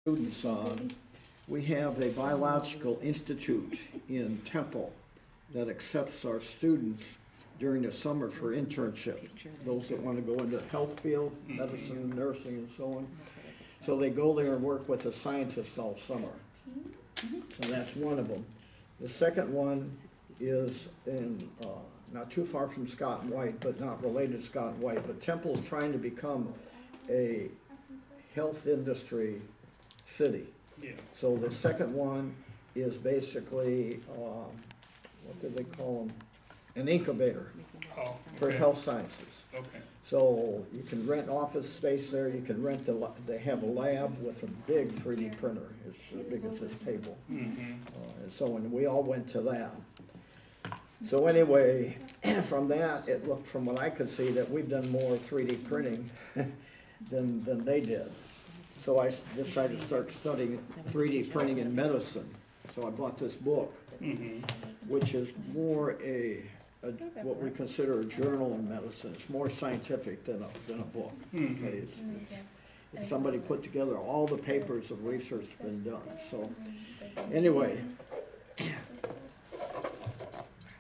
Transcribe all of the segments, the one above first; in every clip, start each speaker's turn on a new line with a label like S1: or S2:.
S1: students on, we have a biological institute in Temple that accepts our students during the summer for internship. Those that want to go into the health field, medicine, nursing, and so on. So they go there and work with a scientist all summer. So that's one of them. The second one is in, not too far from Scott and White, but not related to Scott and White, but Temple's trying to become a health industry city.
S2: Yeah.
S1: So the second one is basically, what do they call them? An incubator
S2: Oh,
S1: for
S2: okay.
S1: health sciences.
S2: Okay.
S1: So you can rent office space there, you can rent they have a lab with a big 3D printer. It's as big as this table.
S2: Mm-hmm.
S1: And so and we all went to that. So anyway, from that, it looked, from what I could see, that we've done more 3D printing than they did. So I decided to start studying 3D printing in medicine. So I bought this book, which is more what we consider a journal in medicine. It's more scientific than a book. Okay? It's somebody put together all the papers of research that's been done. So anyway,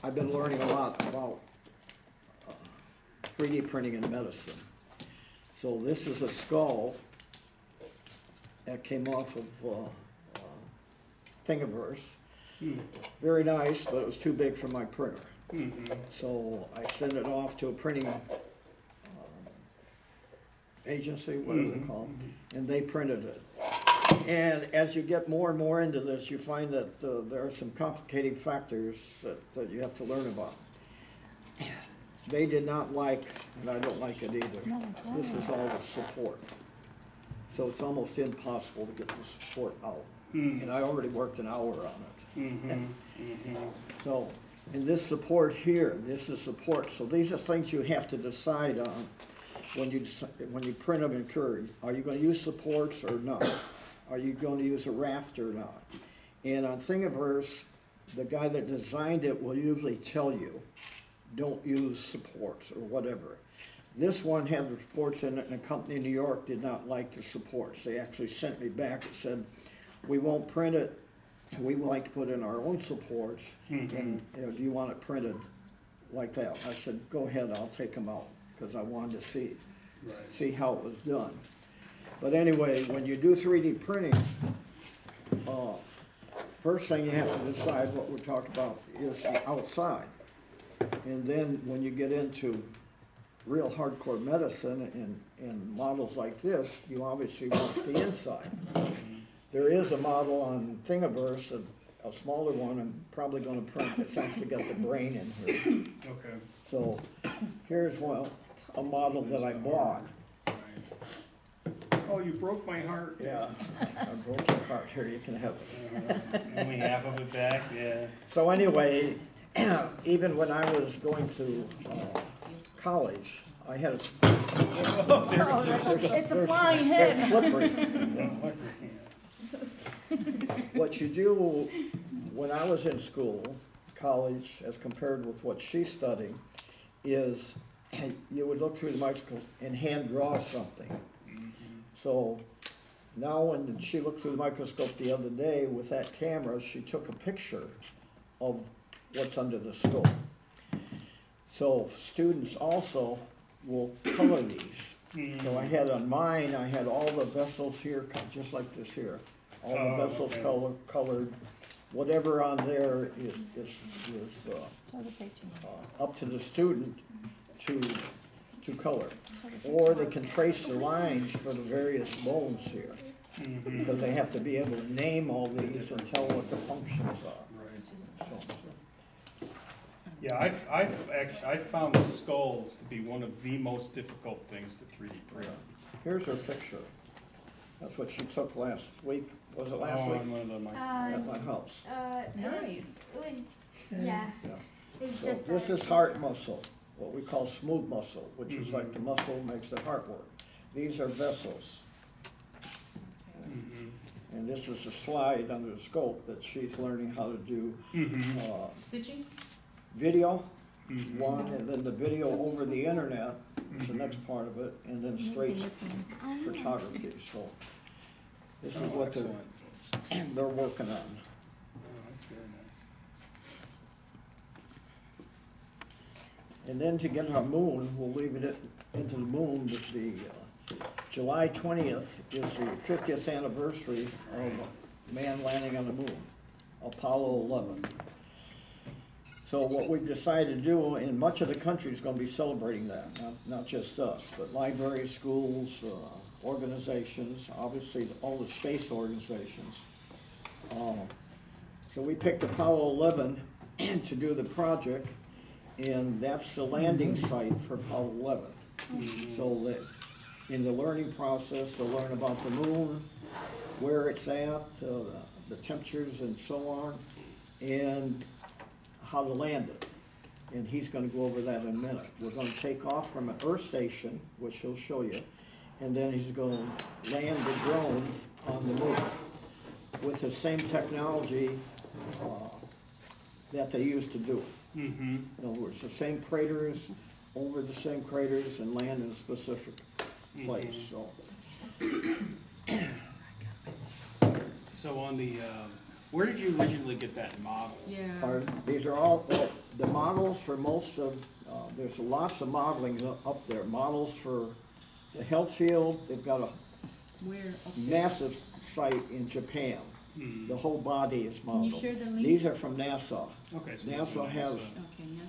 S1: I've been learning a lot about 3D printing in medicine. So this is a skull that came off of Thingiverse. Very nice, but it was too big for my printer. So I sent it off to a printing agency, whatever they call them, and they printed it. And as you get more and more into this, you find that there are some complicating factors that you have to learn about. They did not like, and I don't like it either, this is all the support. So it's almost impossible to get the support out. And I already worked an hour on it. So, and this support here, this is support. So these are things you have to decide on when you print them in Curry. Are you going to use supports or not? Are you going to use a raft or not? And on Thingiverse, the guy that designed it will usually tell you, don't use supports or whatever. This one had the supports in it, and a company in New York did not like the supports. They actually sent me back and said, we won't print it. We would like to put in our own supports, and do you want it printed like that? I said, go ahead, I'll take them out, because I wanted to see how it was done. But anyway, when you do 3D printing, first thing you have to decide, what we're talking about, is the outside. And then when you get into real hardcore medicine and models like this, you obviously want the inside. There is a model on Thingiverse, a smaller one. I'm probably going to print. It's actually got the brain in here.
S2: Okay.
S1: So here's a model that I bought.
S2: Oh, you broke my heart.
S1: Yeah, I broke your heart. Here, you can have it.
S2: Only half of it back, yeah.
S1: So anyway, even when I was going to college, I had a...
S3: It's a flying head.
S1: They're slippery. What you do, when I was in school, college, as compared with what she's studying, is you would look through the microscope and hand draw something. So now when she looked through the microscope the other day with that camera, she took a picture of what's under the scope. So students also will color these. So I had on mine, I had all the vessels here, just like this here. All the vessels colored. Whatever on there is up to the student to color. Or they can trace the lines for the various bones here. Because they have to be able to name all these and tell what the functions are. So.
S2: Yeah, I've found skulls to be one of the most difficult things to 3D print.
S1: Here's her picture. That's what she took last week. Was it last week?
S2: On one of the
S1: At my house.
S3: Nice.
S1: Yeah. So this is heart muscle, what we call smooth muscle, which is like the muscle makes the heart work. These are vessels. And this is a slide under the scope that she's learning how to do
S3: Stitching?
S1: video, one, and then the video over the internet is the next part of it, and then straight photography. So This is
S2: Oh,
S1: what
S2: excellent.
S1: they're working on.
S2: Oh, that's very nice.
S1: And then to get to the moon, we'll leave it into the moon, but the July 20th is the 50th anniversary of man landing on the moon, Apollo 11. So what we've decided to do, and much of the country is gonna be celebrating that, not just us, but libraries, schools, organizations, obviously all the space organizations. So we picked Apollo 11 to do the project, and that's the landing site for Apollo 11. So that in the learning process, they'll learn about the moon, where it's at, the temperatures and so on, and how to land it. And he's gonna go over that in a minute. We're gonna take off from an Earth station, which he'll show you, and then he's gonna land the drone on the moon with the same technology that they used to do it.
S2: Mm-hmm.
S1: In other words, the same craters, over the same craters, and land in a specific place, so.
S2: So on the, where did you originally get that model?
S3: Yeah.
S1: These are all, the models for most of, there's lots of modeling up there. Models for the health field, they've got a
S3: Where? Up there?
S1: massive site in Japan. The whole body is
S3: Can you
S1: modeled.
S3: share the link?
S1: These are from NASA.
S2: Okay, so
S1: NASA has
S3: Okay,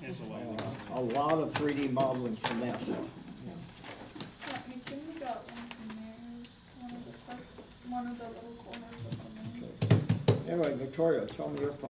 S3: yes.
S2: Has a lot.
S1: a lot of 3D modeling from NASA.
S4: Yeah, I think we got one from there. It was one of the little corners of the moon.
S1: Anyway, Victoria, tell me your